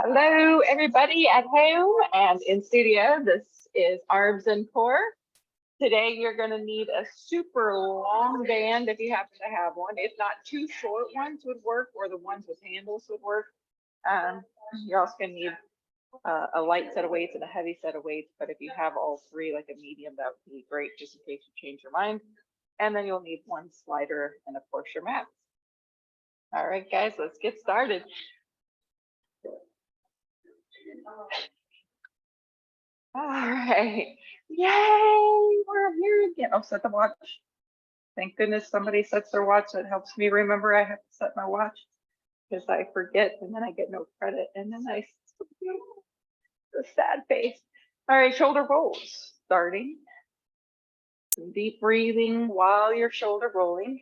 Hello, everybody at home and in studio. This is Arms and Core. Today, you're going to need a super long band if you happen to have one. If not, two short ones would work, or the ones with handles would work. You're also going to need a light set of weights and a heavy set of weights. But if you have all three, like a medium, that would be great, just in case you change your mind. And then you'll need one slider and, of course, your mats. All right, guys, let's get started. All right. Yay, we're here again. Oh, set the watch. Thank goodness somebody sets their watch. That helps me remember I have to set my watch because I forget and then I get no credit. And then I the sad face. All right, shoulder rolls. Starting. Some deep breathing while you're shoulder rolling.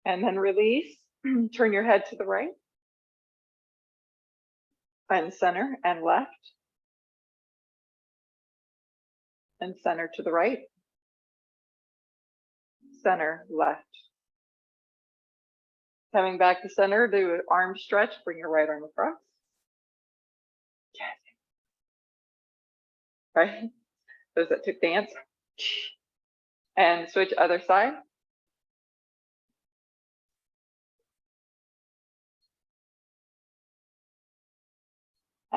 And then release. Turn your head to the right. And center and left. And center to the right. Center, left. Coming back to center, do an arm stretch, bring your right arm across. Right? Those that took dance. And switch other side.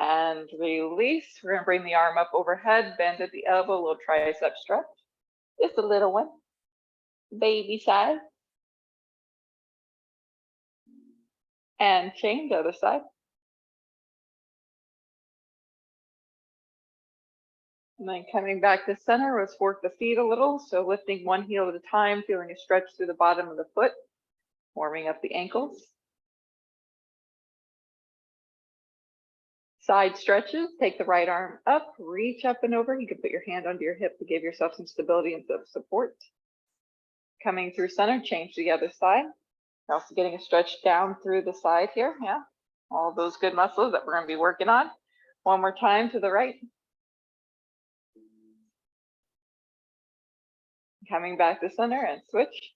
And release. We're going to bring the arm up overhead, bend at the elbow, little tricep stretch. Just a little one. Baby size. And change other side. And then coming back to center, let's work the feet a little. So lifting one heel at a time, feeling a stretch through the bottom of the foot, warming up the ankles. Side stretches, take the right arm up, reach up and over. You can put your hand under your hip to give yourself some stability and some support. Coming through center, change to the other side. Also getting a stretch down through the side here. Yeah, all those good muscles that we're going to be working on. One more time to the right. Coming back to center and switch.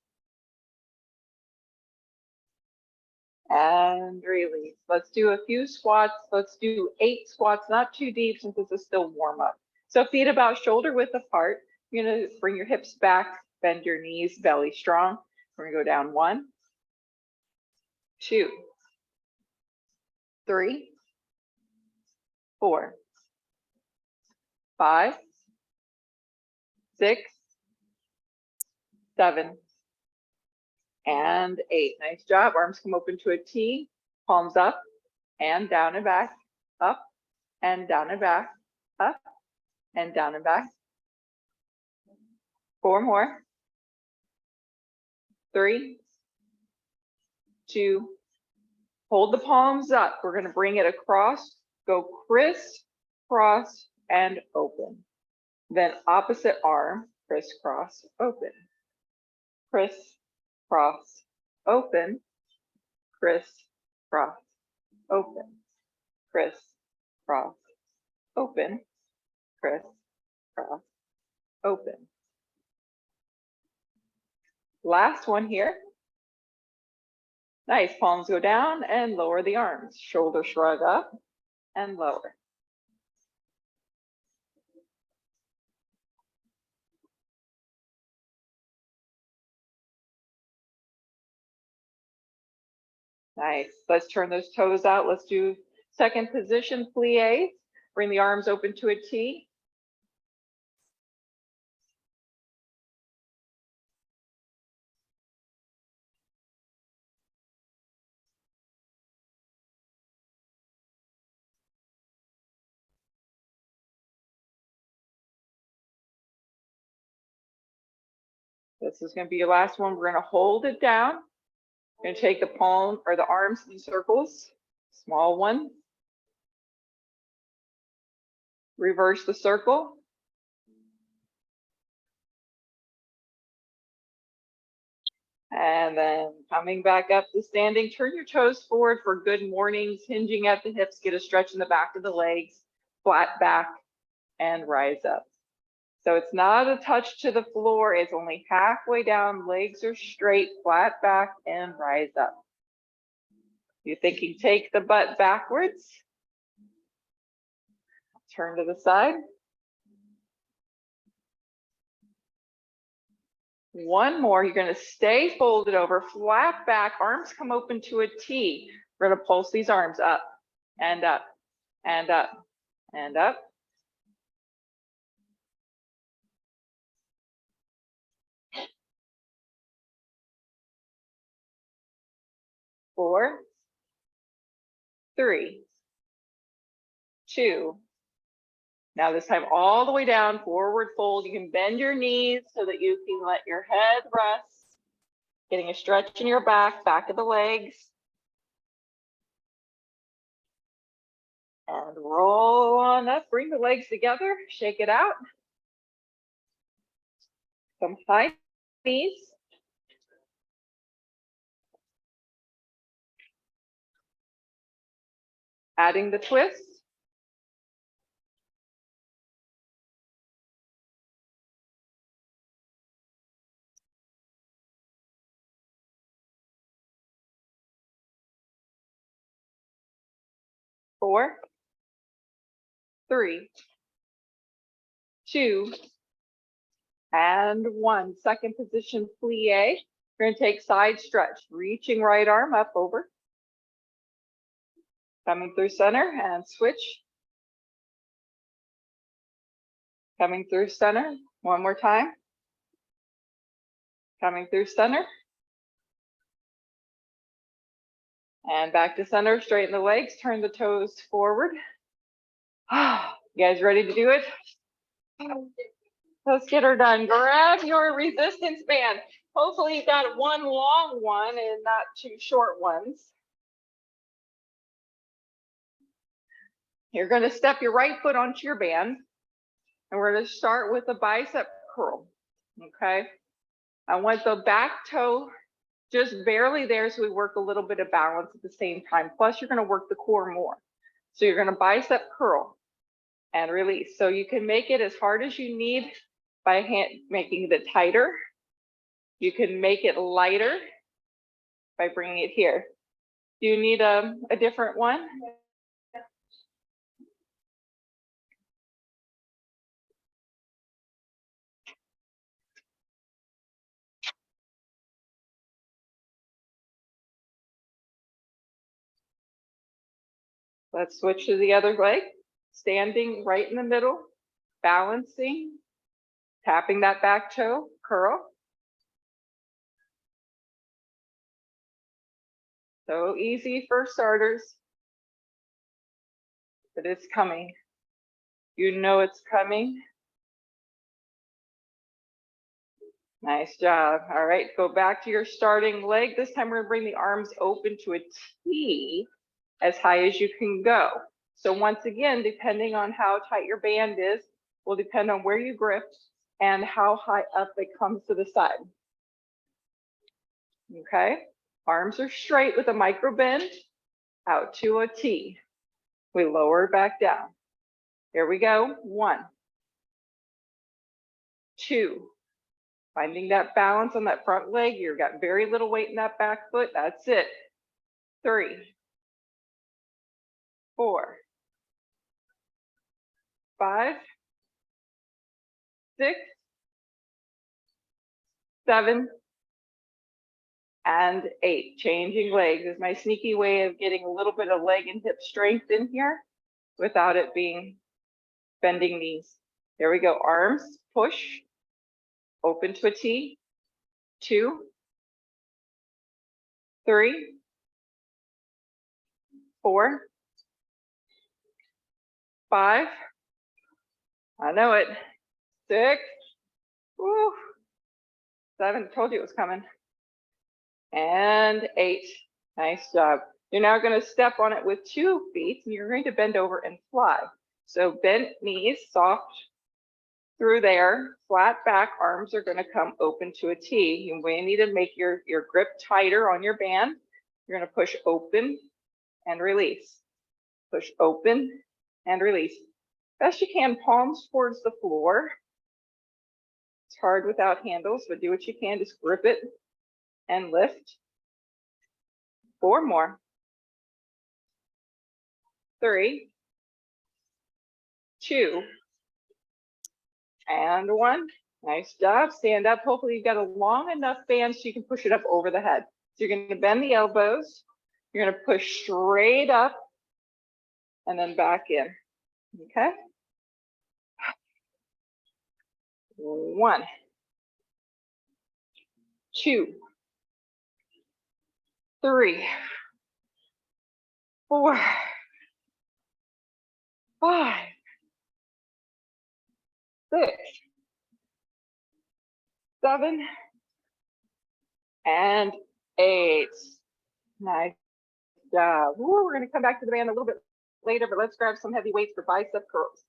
And release. Let's do a few squats. Let's do 8 squats, not too deep since this is still warm up. So feet about shoulder width apart. You're going to bring your hips back, bend your knees, belly strong. We're going to go down 1, 2, 3, 4, 5, 6, 7, and 8. Nice job. Arms come open to a T, palms up and down and back, up and down and back, up and down and back. 4 more. 3, 2, hold the palms up. We're going to bring it across, go crisscross and open. Then opposite arm, crisscross, open. Crisscross, open. Crisscross, open. Crisscross, open. Crisscross, open. Last one here. Nice, palms go down and lower the arms. Shoulder shrug up and lower. Nice, let's turn those toes out. Let's do second position plie. Bring the arms open to a T. This is going to be your last one. We're going to hold it down. We're going to take the palm or the arms in circles, small one. Reverse the circle. And then coming back up to standing, turn your toes forward for good mornings, hinging at the hips, get a stretch in the back of the legs, flat back, and rise up. So it's not a touch to the floor. It's only halfway down. Legs are straight, flat back, and rise up. You're thinking, take the butt backwards. Turn to the side. One more. You're going to stay folded over, flat back, arms come open to a T. We're going to pulse these arms up and up and up and up. Four, three, two. Now this time all the way down, forward fold. You can bend your knees so that you can let your head rest. Getting a stretch in your back of the legs. And roll on up, bring the legs together, shake it out. Some high knees. Adding the twist. Four, three, two, and one. Second position plie. We're going to take side stretch, reaching right arm up over. Coming through center and switch. Coming through center. One more time. Coming through center. And back to center, straighten the legs, turn the toes forward. You guys ready to do it? Let's get her done. Grab your resistance band. Hopefully you've got one long one and not two short ones. You're going to step your right foot onto your band. And we're going to start with a bicep curl. Okay. I want the back toe just barely there, so we work a little bit of balance at the same time. Plus, you're going to work the core more. So you're going to bicep curl and release. So you can make it as hard as you need by making it tighter. You can make it lighter by bringing it here. Do you need a different one? Let's switch to the other leg. Standing right in the middle, balancing, tapping that back toe, curl. So easy for starters, but it's coming. You know it's coming. Nice job. All right, go back to your starting leg. This time we're gonna bring the arms open to a T as high as you can go. So once again, depending on how tight your band is, will depend on where you grip and how high up it comes to the side. Okay, arms are straight with a micro bend out to a T. We lower back down. Here we go. 1, 2. Finding that balance on that front leg. You've got very little weight in that back foot. That's it. 3, 4, 5, 6, 7, and 8. Changing legs is my sneaky way of getting a little bit of leg and hip strength in here without it being bending knees. There we go. Arms, push, open to a T. 2, 3, 4, 5. I know it. 6. Woo. 7. Told you it was coming. And 8. Nice job. You're now going to step on it with 2 feet, and you're going to bend over and fly. So bent knees, soft through there, flat back, arms are going to come open to a T. You may need to make your grip tighter on your band. You're going to push open and release. Push open and release. Best you can, palms towards the floor. It's hard without handles, but do what you can. Just grip it and lift. 4 more. 3, 2, and 1. Nice job. Stand up. Hopefully you've got a long enough band so you can push it up over the head. So you're going to bend the elbows. You're going to push straight up and then back in. Okay. 1, 2, 3, 4, 5, 6, 7, and 8. Nice job. Ooh, we're going to come back to the band a little bit later, but let's grab some heavy weights for bicep curls.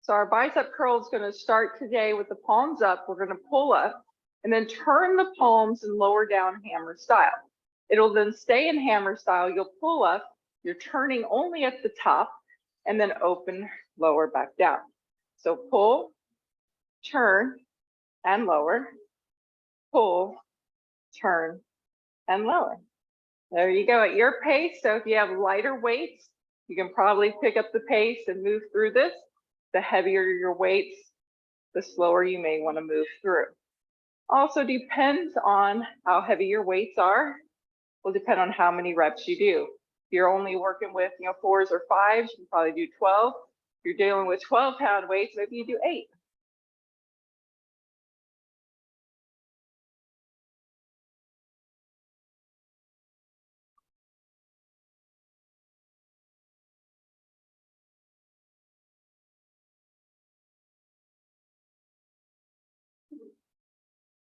So our bicep curl is going to start today with the palms up. We're going to pull up and then turn the palms and lower down hammer style. It'll then stay in hammer style. You'll pull up, you're turning only at the top, and then open, lower, back down. So pull, turn, and lower. Pull, turn, and lower. There you go, at your pace. So if you have lighter weights, you can probably pick up the pace and move through this. The heavier your weights, the slower you may want to move through. Also depends on how heavy your weights are. Will depend on how many reps you do. If you're only working with 4s or 5s, you can probably do 12. If you're dealing with 12-pound weights, maybe you do 8.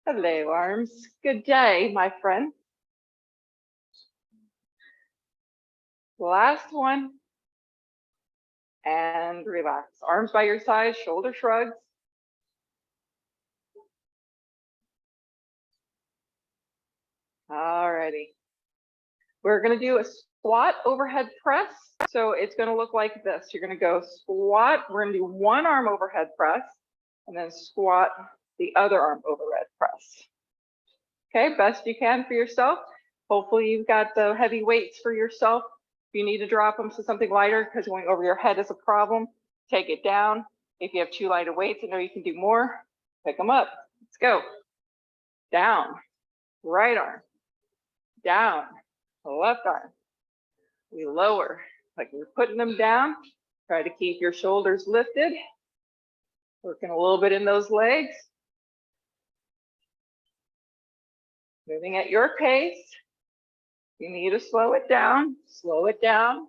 Hello, arms. Good day, my friend. Last one. And relax. Arms by your side, shoulder shrugs. Alrighty. We're going to do a squat overhead press. So it's going to look like this. You're going to go squat. We're going to do one arm overhead press and then squat the other arm overhead press. Okay, best you can for yourself. Hopefully you've got the heavy weights for yourself. If you need to drop them to something lighter because going over your head is a problem, take it down. If you have too light of weights and know you can do more, pick them up. Let's go. Down, right arm, down, left arm. We lower, like we're putting them down. Try to keep your shoulders lifted. Working a little bit in those legs. Moving at your pace. You need to slow it down, slow it down.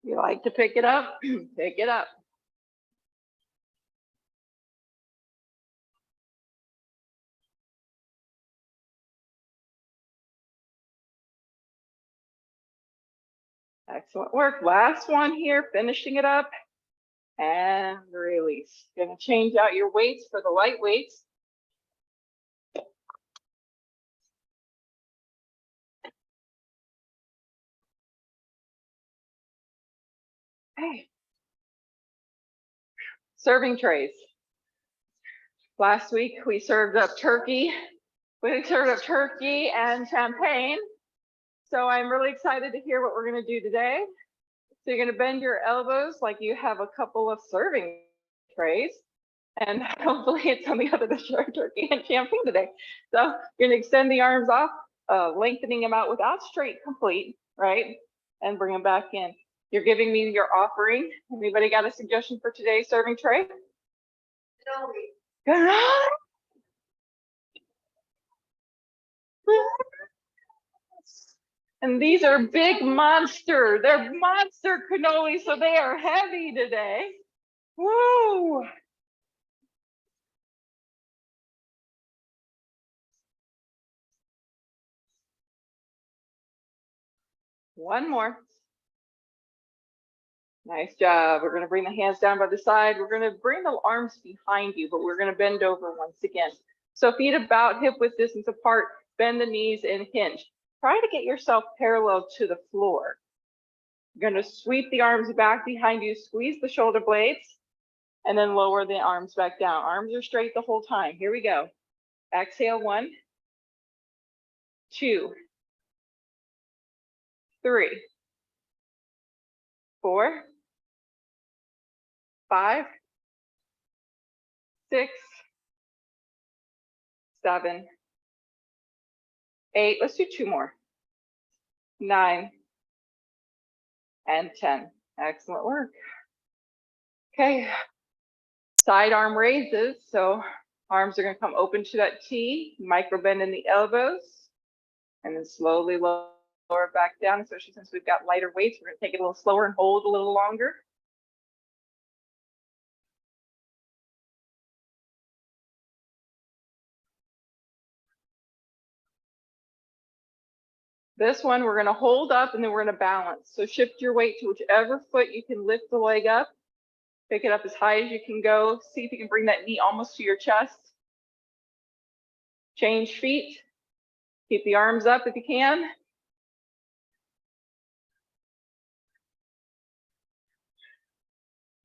You like to pick it up, pick it up. Excellent work. Last one here, finishing it up and release. Gonna change out your weights for the light weights. Okay. Serving trays. Last week we served up turkey. We served up turkey and champagne. So I'm really excited to hear what we're going to do today. So you're going to bend your elbows like you have a couple of serving trays. And hopefully it's something other than turkey and champagne today. So you're going to extend the arms off, lengthening them out without straight complete, right? And bring them back in. You're giving me your offering. Anybody got a suggestion for today's serving tray? And these are big monster. They're monster cannoli, so they are heavy today. Woo! One more. Nice job. We're going to bring the hands down by the side. We're going to bring the arms behind you, but we're going to bend over once again. So feet about hip width distance apart, bend the knees and hinge. Try to get yourself parallel to the floor. You're going to sweep the arms back behind you, squeeze the shoulder blades, and then lower the arms back down. Arms are straight the whole time. Here we go. Exhale, 1, 2, 3, 4, 5, 6, 7, 8. Let's do 2 more. 9 and 10. Excellent work. Okay. Side arm raises. So arms are going to come open to that T, micro bend in the elbows, and then slowly lower it back down, especially since we've got lighter weights. We're going to take it a little slower and hold a little longer. This one, we're going to hold up and then we're going to balance. So shift your weight to whichever foot you can lift the leg up. Pick it up as high as you can go. See if you can bring that knee almost to your chest. Change feet. Keep the arms up if you can.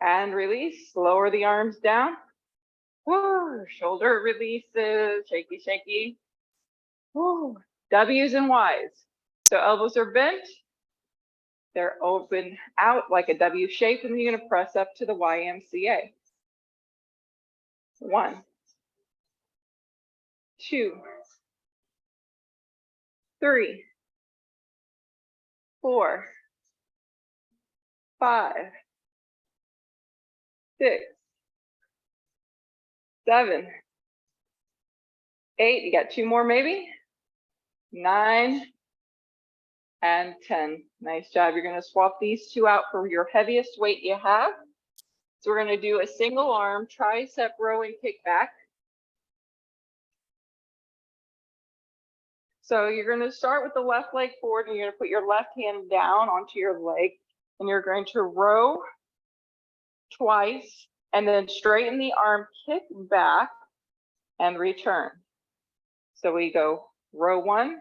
And release. Lower the arms down. Woo. Shoulder releases. Shaky, shaky. Woo. W's and Y's. So elbows are bent. They're open out like a W shape, and then you're going to press up to the YMCA. 1, 2, 3, 4, 5, 6, 7, 8. You got 2 more maybe. 9 and 10. Nice job. You're going to swap these 2 out for your heaviest weight you have. So we're going to do a single arm tricep row and kick back. So you're going to start with the left leg forward, and you're going to put your left hand down onto your leg, and you're going to row twice, and then straighten the arm, kick back, and return. So we go row 1,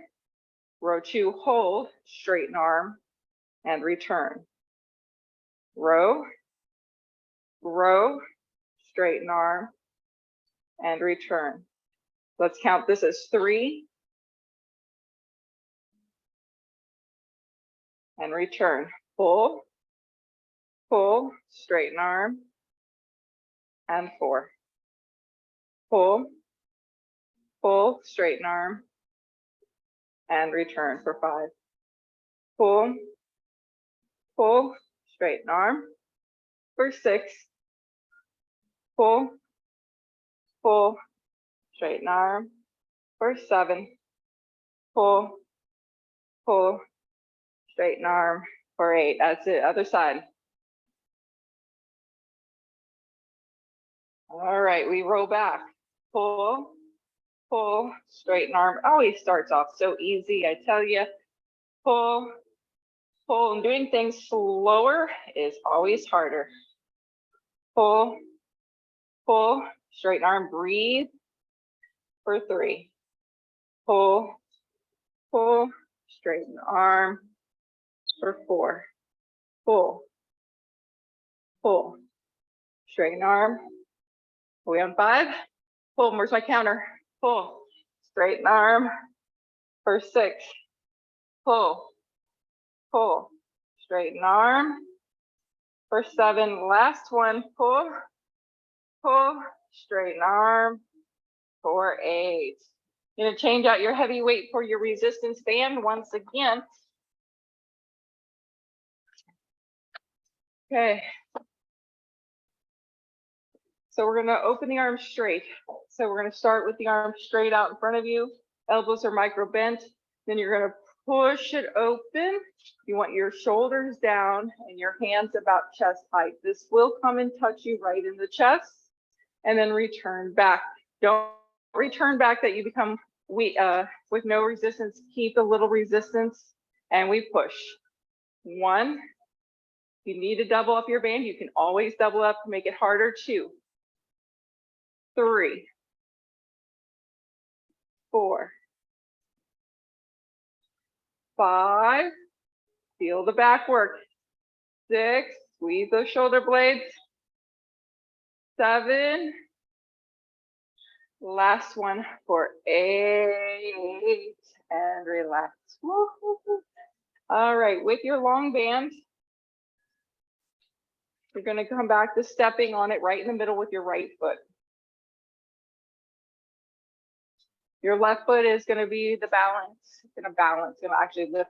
row 2, hold, straighten arm, and return. Row, row, straighten arm, and return. Let's count this as 3, and return. Pull, pull, straighten arm, and 4. Pull, pull, straighten arm, and return for 5. Pull, pull, straighten arm for 6. Pull, pull, straighten arm for 7. Pull, pull, straighten arm for 8. That's it. Other side. All right, we roll back. Pull, pull, straighten arm. Always starts off so easy, I tell you. Pull, pull, and doing things slower is always harder. Pull, pull, straighten arm, breathe for 3. Pull, pull, straighten arm for 4. Pull, pull, straighten arm. Are we on 5? Pull, where's my counter? Pull, straighten arm for 6. Pull, pull, straighten arm for 7. Last one, pull, pull, straighten arm for 8. You're going to change out your heavy weight for your resistance band once again. Okay. So we're going to open the arms straight. So we're going to start with the arms straight out in front of you. Elbows are micro bent. Then you're going to push it open. You want your shoulders down and your hands about chest height. This will come and touch you right in the chest, and then return back. Don't return back that you become weak with no resistance. Keep a little resistance, and we push. 1. You need to double up your band. You can always double up to make it harder. 2, 3, 4, 5. Feel the back work. 6, squeeze those shoulder blades. 7, last one for 8, and relax. All right, with your long band, you're going to come back to stepping on it right in the middle with your right foot. Your left foot is going to be the balance. It's going to actually lift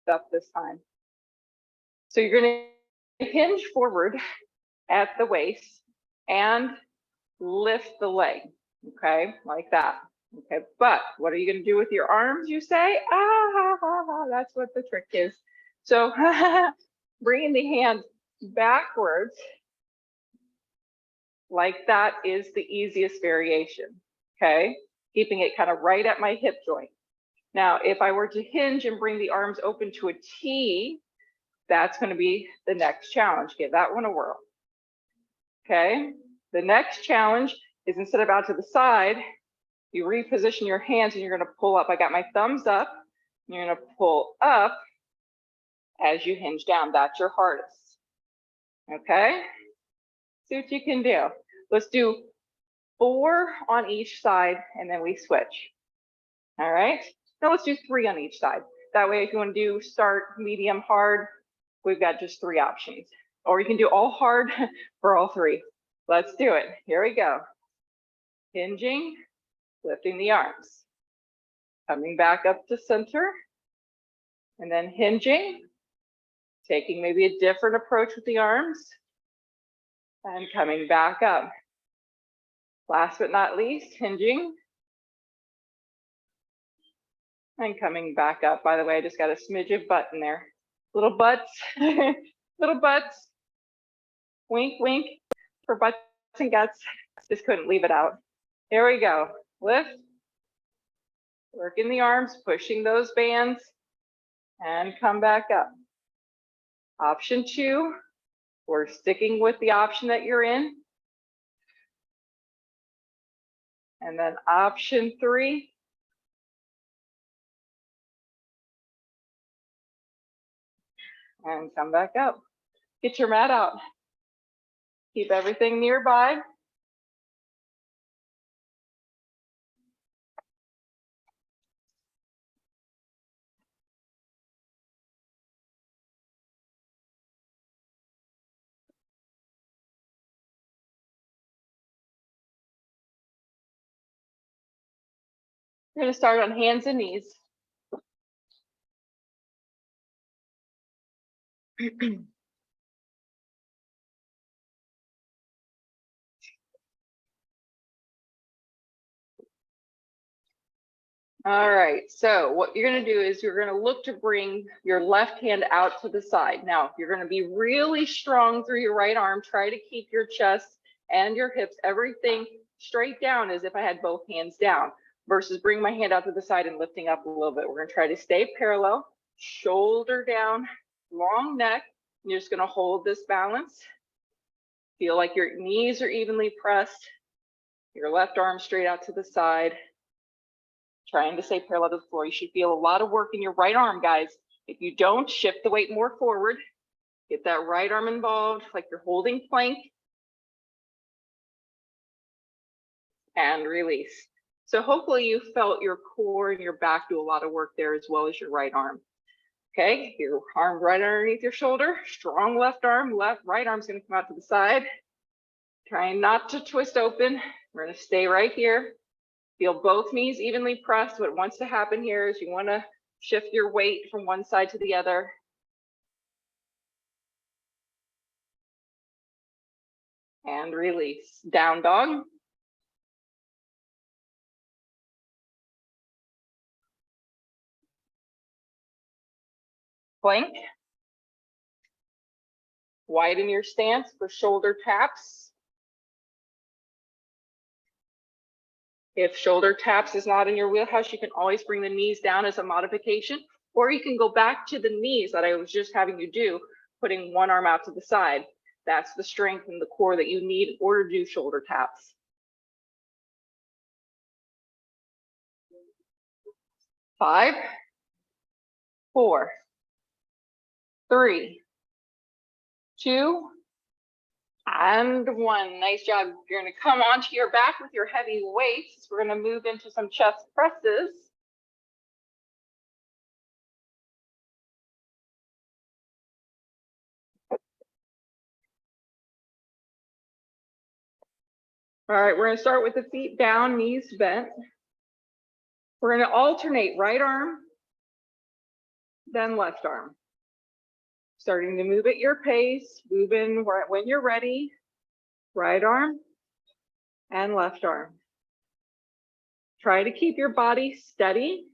up this time. So you're going to hinge forward at the waist and lift the leg, okay, like that. Okay, but what are you going to do with your arms, you say? That's what the trick is. So bringing the hand backwards like that is the easiest variation, okay? Keeping it kind of right at my hip joint. Now, if I were to hinge and bring the arms open to a T, that's going to be the next challenge. Give that one a whirl. Okay, the next challenge is instead of out to the side, you reposition your hands and you're going to pull up. I got my thumbs up. And you're going to pull up as you hinge down. That's your hardest. Okay, see what you can do. Let's do 4 on each side and then we switch. All right, now let's do 3 on each side. That way, if you want to do start, medium, hard, we've got just 3 options. Or you can do all hard for all 3. Let's do it. Here we go. Hinging, lifting the arms. Coming back up to center. And then hinging, taking maybe a different approach with the arms. And coming back up. Last but not least, hinging. And coming back up. By the way, I just got a smidge of butt in there. Little butts, little butts. Wink, wink for butts and guts. Just couldn't leave it out. Here we go. Lift. Working the arms, pushing those bands, and come back up. Option 2, we're sticking with the option that you're in. And then option 3. And come back up. Get your mat out. Keep everything nearby. We're going to start on hands and knees. All right, so what you're going to do is you're going to look to bring your left hand out to the side. Now, you're going to be really strong through your right arm. Try to keep your chest and your hips, everything straight down as if I had both hands down, versus bring my hand out to the side and lifting up a little bit. We're going to try to stay parallel, shoulder down, long neck. You're just going to hold this balance. Feel like your knees are evenly pressed, your left arm straight out to the side. Trying to stay parallel to the floor. You should feel a lot of work in your right arm, guys. If you don't, shift the weight more forward. Get that right arm involved, like you're holding plank. And release. So hopefully you felt your core and your back do a lot of work there as well as your right arm. Okay, your arm right underneath your shoulder. Strong left arm, right arm's gonna come out to the side. Trying not to twist open. We're gonna stay right here. Feel both knees evenly pressed. What wants to happen here is you want to shift your weight from one side to the other. And release. Down dog. Plank. Widen your stance for shoulder taps. If shoulder taps is not in your wheelhouse, you can always bring the knees down as a modification, or you can go back to the knees that I was just having you do, putting one arm out to the side. That's the strength and the core that you need in order to do shoulder taps. 5, 4, 3, 2, and 1. Nice job. You're going to come onto your back with your heavy weights. We're going to move into some chest presses. All right, we're going to start with the feet down, knees bent. We're going to alternate right arm, then left arm. Starting to move at your pace, move in when you're ready. Right arm and left arm. Try to keep your body steady.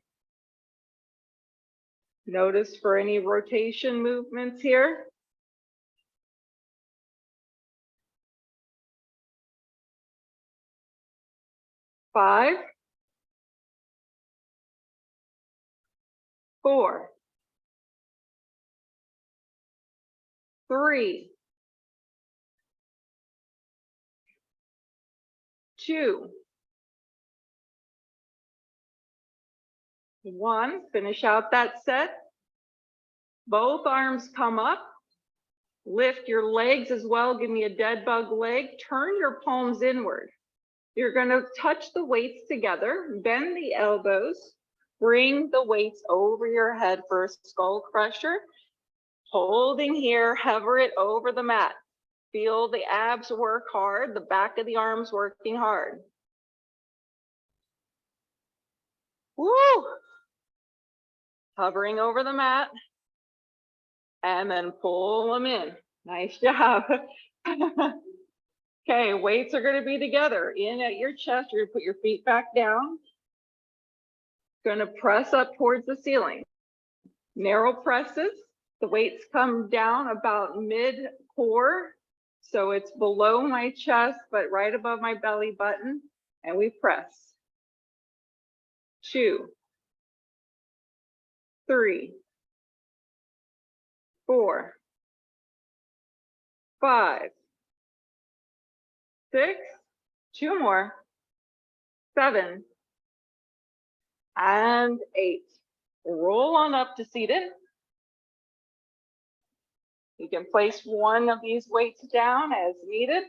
Notice for any rotation movements here. Five, 4, 3, 2, 1. Finish out that set. Both arms come up. Lift your legs as well. Give me a dead bug leg. Turn your palms inward. You're going to touch the weights together. Bend the elbows. Bring the weights over your head for a skull crusher. Holding here, hover it over the mat. Feel the abs work hard, the back of the arms working hard. Woo! Hovering over the mat. And then pull them in. Nice job. Okay, weights are going to be together. In at your chest, you're going to put your feet back down. Going to press up towards the ceiling. Narrow presses. The weights come down about mid-core. So it's below my chest, but right above my belly button. And we press. 2, 3, 4, 5, 6, 2 more, 7, and 8. Roll on up to seated. You can place one of these weights down as needed,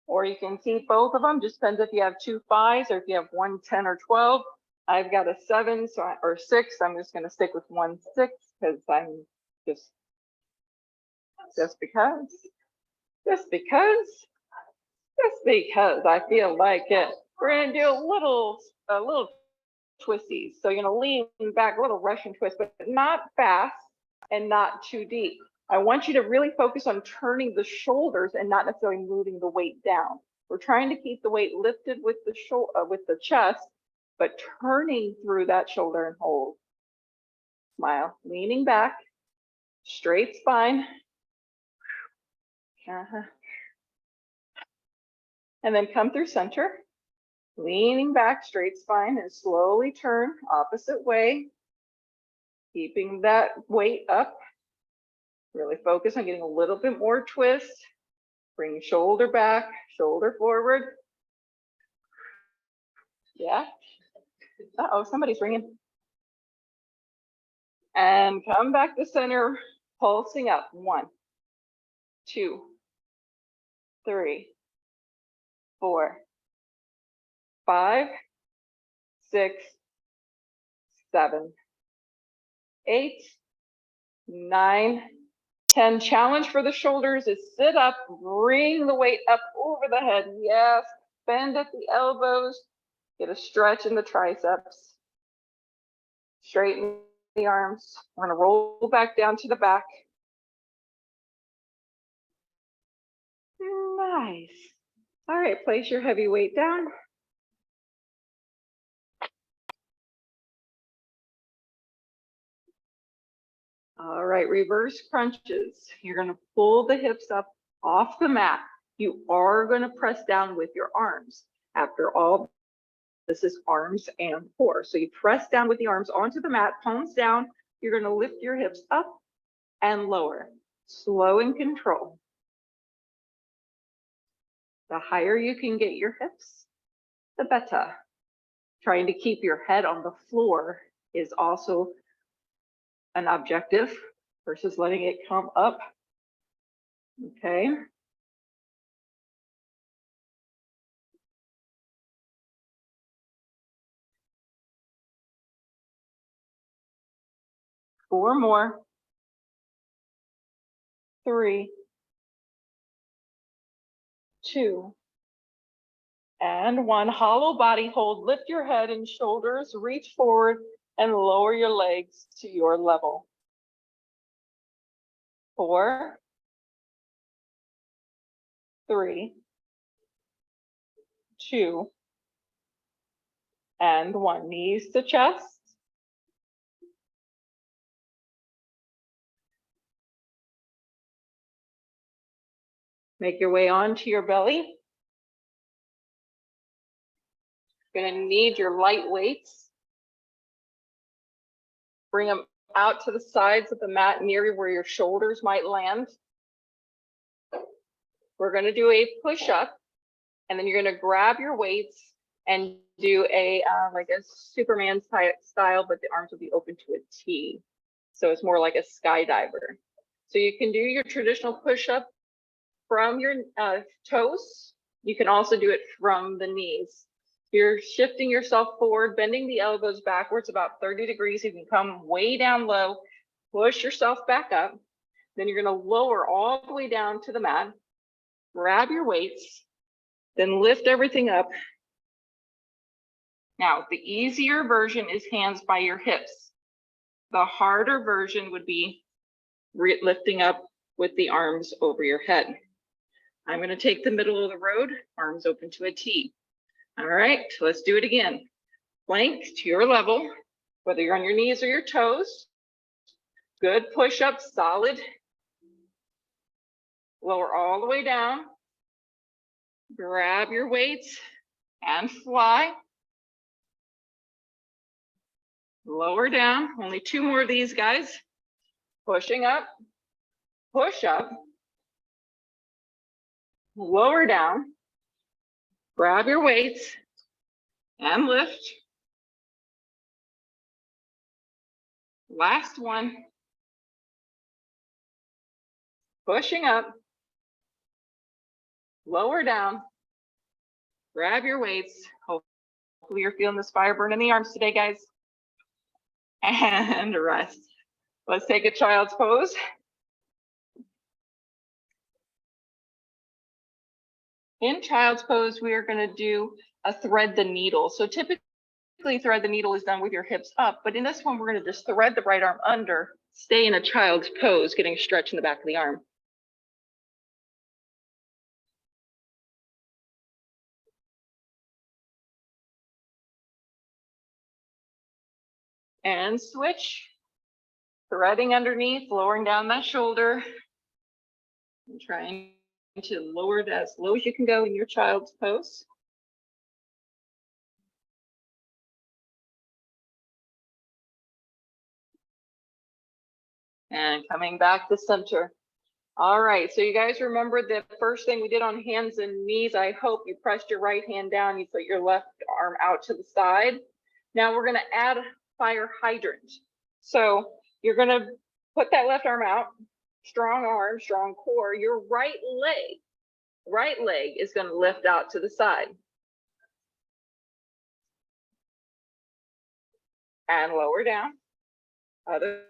or you can keep both of them. Just depends if you have 2 5s or if you have 1 10 or 12. I've got a 7 or 6. I'm just going to stick with 1 6 because I'm just because I feel like it. We're going to do a little twisties. So you're going to lean back, a little Russian twist, but not fast and not too deep. I want you to really focus on turning the shoulders and not necessarily moving the weight down. We're trying to keep the weight lifted with the chest, but turning through that shoulder and hold. Smile, leaning back, straight spine. And then come through center, leaning back, straight spine, and slowly turn opposite way, keeping that weight up. Really focus on getting a little bit more twist. Bring shoulder back, shoulder forward. Yeah. Uh-oh, somebody's ringing. And come back to center, pulsing up. 1, 2, 3, 4, 5, 6, 7, 8, 9, 10. Challenge for the shoulders is sit up, bring the weight up over the head. Yes, bend at the elbows, get a stretch in the triceps. Straighten the arms. We're going to roll back down to the back. Nice. All right, place your heavy weight down. All right, reverse crunches. You're going to pull the hips up off the mat. You are going to press down with your arms. After all, this is arms and core. So you press down with the arms onto the mat, palms down. You're going to lift your hips up and lower. Slow and control. The higher you can get your hips, the better. Trying to keep your head on the floor is also an objective versus letting it come up. Okay. Four more. 3, 2, and 1. Hollow body hold. Lift your head and shoulders, reach forward and lower your legs to your level. 4, 3, 2, and 1. Knees to chest. Make your way onto your belly. You're going to need your light weights. Bring them out to the sides of the mat near where your shoulders might land. We're going to do a push-up, and then you're going to grab your weights and do a like a Superman style, but the arms will be open to a T. So it's more like a skydiver. So you can do your traditional push-up from your toes. You can also do it from the knees. You're shifting yourself forward, bending the elbows backwards about 30 degrees. You can come way down low, push yourself back up. Then you're going to lower all the way down to the mat, grab your weights, then lift everything up. Now, the easier version is hands by your hips. The harder version would be lifting up with the arms over your head. I'm going to take the middle of the road, arms open to a T. All right, let's do it again. Plank to your level, whether you're on your knees or your toes. Good push-up, solid. Lower all the way down. Grab your weights and fly. Lower down, only 2 more of these, guys. Pushing up, push up. Lower down, grab your weights and lift. Last one. Pushing up, lower down, grab your weights. Hopefully you're feeling this fire burn in the arms today, guys. And rest. Let's take a child's pose. In child's pose, we are going to do a thread the needle. So typically thread the needle is done with your hips up, but in this one, we're going to just thread the right arm under, stay in a child's pose, getting a stretch in the back of the arm. And switch, threading underneath, lowering down that shoulder, and trying to lower it as low as you can go in your child's pose. And coming back to center. All right, so you guys remember the first thing we did on hands and knees. I hope you pressed your right hand down, you put your left arm out to the side. Now we're gonna add fire hydrant. So you're gonna put that left arm out, strong arm, strong core. Your right leg is gonna lift out to the side. And lower down, other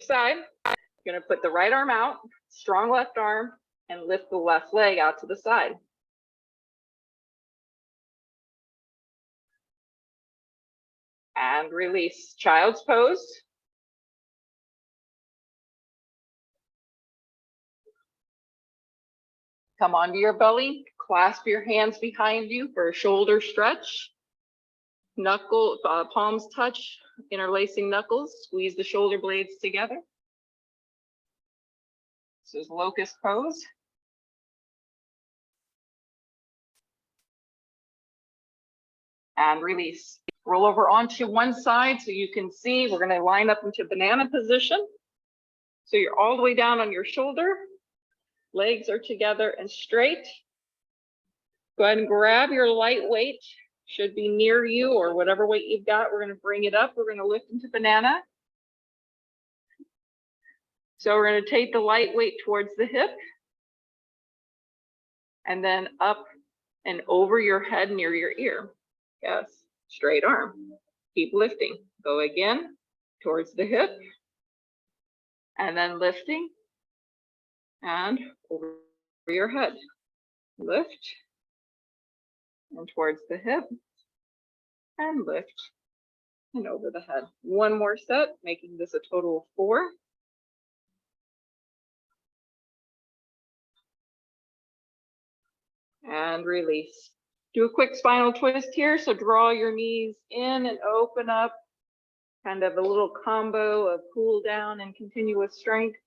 side. You're gonna put the right arm out, strong left arm, and lift the left leg out to the side. And release, child's pose. Come onto your belly, clasp your hands behind you for a shoulder stretch. Knuckle, palms touch, interlacing knuckles, squeeze the shoulder blades together. This is locust pose. And release. Roll over onto one side so you can see. We're going to line up into banana position. So you're all the way down on your shoulder. Legs are together and straight. Go ahead and grab your light weight. Should be near you or whatever weight you've got. We're going to bring it up. We're going to lift into banana. So we're going to take the light weight towards the hip and then up and over your head near your ear. Yes, straight arm. Keep lifting. Go again towards the hip and then lifting and over your head. Lift and towards the hip and lift and over the head. One more set, making this a total of 4. And release. Do a quick spinal twist here. So draw your knees in and open up. Kind of a little combo of cool down and continuous strength.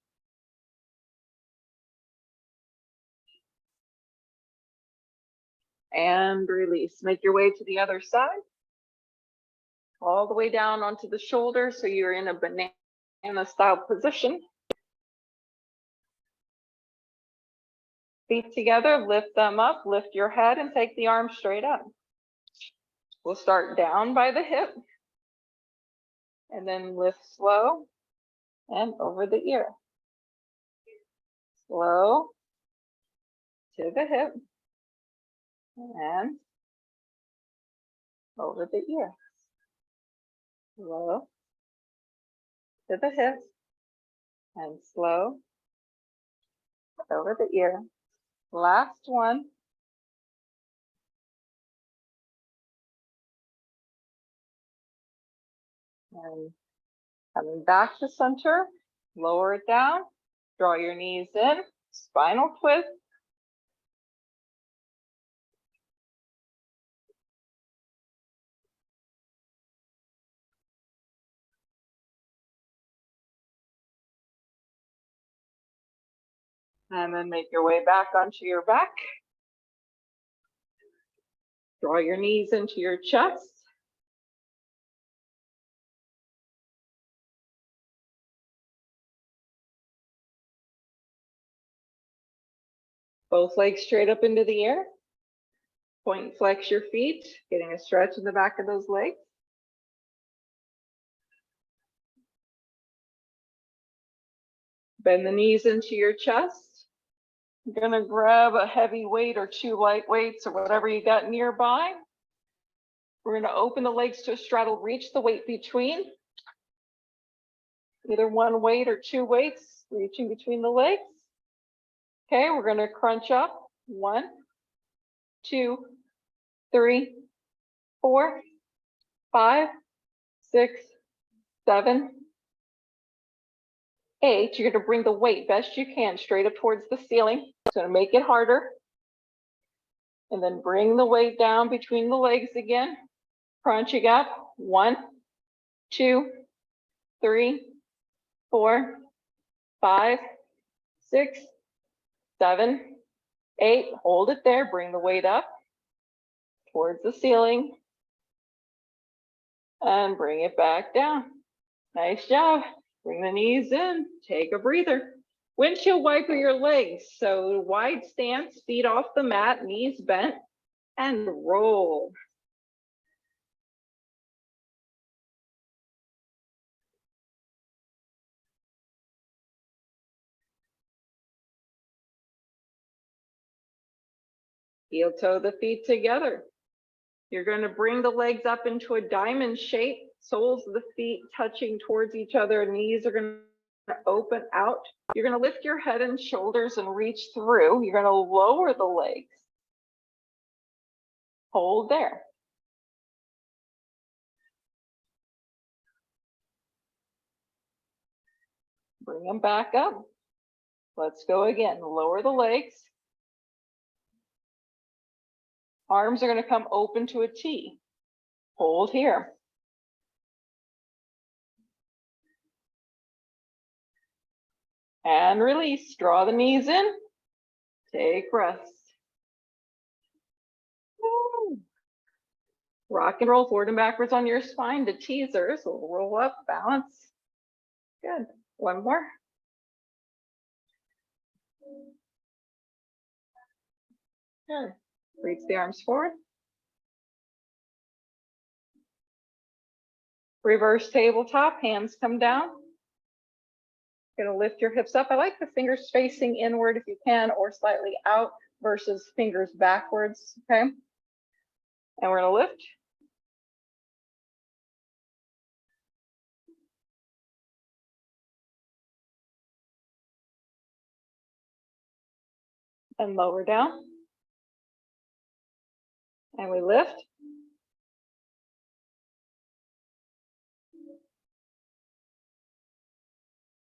And release. Make your way to the other side. All the way down onto the shoulder. So you're in a banana style position. Feet together, lift them up, lift your head and take the arms straight up. We'll start down by the hip and then lift slow and over the ear. Slow to the hip and over the ear. Slow to the hip and slow over the ear. Last one. And coming back to center, lower it down, draw your knees in, spinal twist. And then make your way back onto your back. Draw your knees into your chest. Both legs straight up into the air. Point and flex your feet, getting a stretch in the back of those legs. Bend the knees into your chest. You're gonna grab a heavy weight or 2 light weights or whatever you got nearby. We're gonna open the legs to a straddle, reach the weight between. Either 1 weight or 2 weights, reaching between the legs. Okay, we're gonna crunch up. 1, 2, 3, 4, 5, 6, 7, 8. You're gonna bring the weight best you can straight up towards the ceiling. It's gonna make it harder. And then bring the weight down between the legs again. Crunching up. 1, 2, 3, 4, 5, 6, 7, 8. Hold it there. Bring the weight up towards the ceiling. And bring it back down. Nice job. Bring the knees in. Take a breather. Windshield wiper your legs. So wide stance, feet off the mat, knees bent, and roll. Heel toe the feet together. You're going to bring the legs up into a diamond shape, soles of the feet touching towards each other, knees are going to open out. You're going to lift your head and shoulders and reach through. You're going to lower the legs. Hold there. Bring them back up. Let's go again. Lower the legs. Arms are going to come open to a T. Hold here. And release. Draw the knees in. Take rest. Woo. Rock and roll forward and backwards on your spine to teasers. We'll roll up, balance. Good. One more. Good. Reach the arms forward. Reverse tabletop, hands come down. Gonna lift your hips up. I like the fingers facing inward if you can, or slightly out versus fingers backwards, okay? And we're gonna lift. And lower down. And we lift.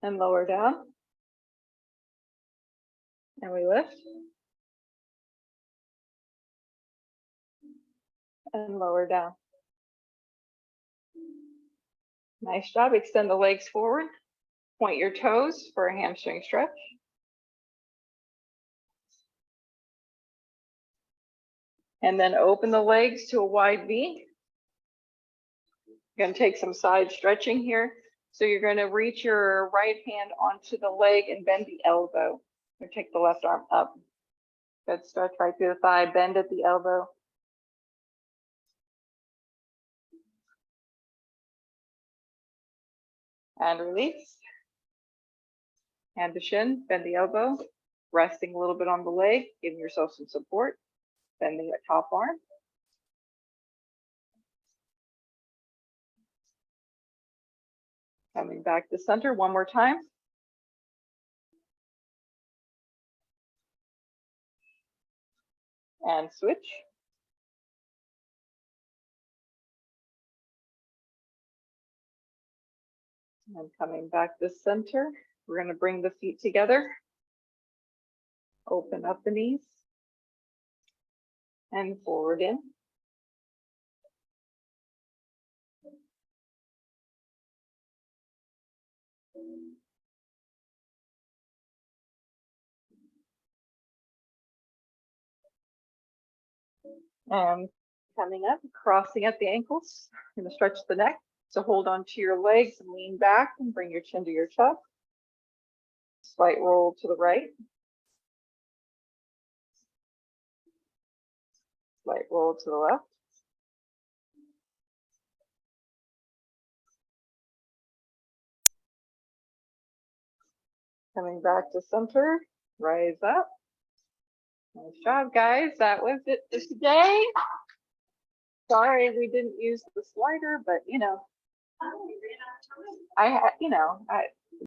And lower down. And we lift. And lower down. Nice job. Extend the legs forward. Point your toes for a hamstring stretch. And then open the legs to a wide V. You're going to take some side stretching here. So you're going to reach your right hand onto the leg and bend the elbow. Or take the left arm up. Good stretch right through the thigh, bend at the elbow. And release. Hand to shin, bend the elbow, resting a little bit on the leg, giving yourself some support, bending the top arm. Coming back to center one more time. And switch. And coming back to center, we're going to bring the feet together. Open up the knees. And forward in. And coming up, crossing at the ankles. I'm going to stretch the neck. So hold on to your legs and lean back and bring your chin to your chest. Slight roll to the right. Slight roll to the left. Coming back to center, rise up. Nice job, guys. That was it for today. Sorry we didn't use the slider, but you know,